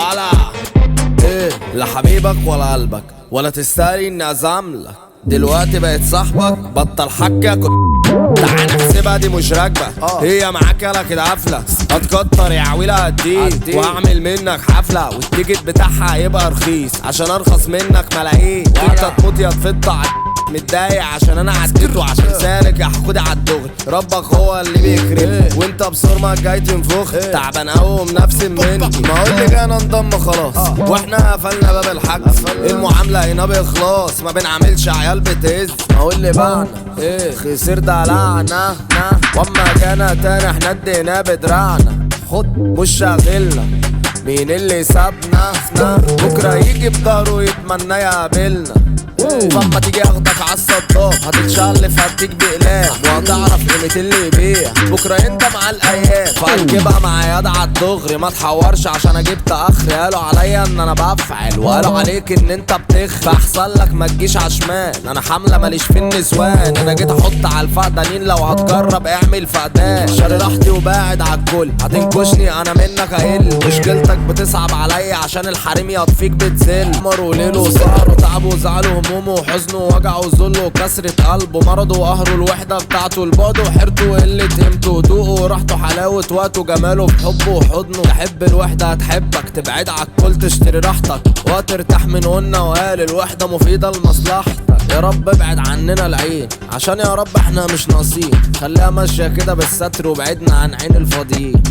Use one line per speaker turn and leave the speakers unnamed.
على ايه؟ لا حبيبك ولا قلبك ولا تستاهل اني ازاملك. دلوقتي بقت صاحبك بطل حكة تعال نحسبها دي مش راكبة. هي معاك يلا كده قافلة هتكتر يا عويلة هديك واعمل منك حفلة والتيكت بتاعها هيبقى رخيص عشان ارخص منك ملايين. انت تموت يا تفضع متضايق عشان انا عديته عشان سالك يا حقودي عالدغري. ربك هو اللي بيكرم وانت بصرمك جاي تنفخ تعبان قوي نفسي مني. ما اقول لك انا انضم خلاص واحنا قفلنا باب الحجز. المعامله هنا باخلاص ما بنعملش عيال بتهز. ما اقول لي بعنا ايه خسر دلعنا واما جانا تاني احنا ادينا بدراعنا. خد مش شاغلنا مين اللي سابنا بكره يجي بضهره يتمنى يقابلنا. فما تيجي اخدك عالصداق هتتشلف هديك بقلام وهتعرف قيمة اللي يبيع بكرة انت مع الايام. فهتجيبها مع يد عالدغري ما تحورش عشان اجيب تاخري. قالوا عليا ان انا بفعل وقالوا عليك ان انت بتخ فاحسن لك ما تجيش عشمان. انا حاملة ماليش في النسوان انا جيت احط على الفقدانين لو هتجرب اعمل فقدان. شاري راحتي وباعد عالكل هتنكشني انا منك اقل. مشكلتك بتصعب عليا عشان الحريم يطفيك بتزل. قمر وليل وسهر وتعب وزعل همومه وحزنه ووجعه وذله وكسرة قلبه مرضه وقهره الوحدة بتاعته البعده وحيرته وقلة قيمته وذوقه وراحته حلاوة وقته جماله في حبه وحضنه. تحب الوحدة هتحبك تبعد عالكل تشتري راحتك وترتاح من قلنا وقال الوحدة مفيدة لمصلحتك. يا رب ابعد عننا العين عشان يا رب احنا مش ناقصين. خليها ماشية كده بالستر وبعدنا عن عين الفاضيين.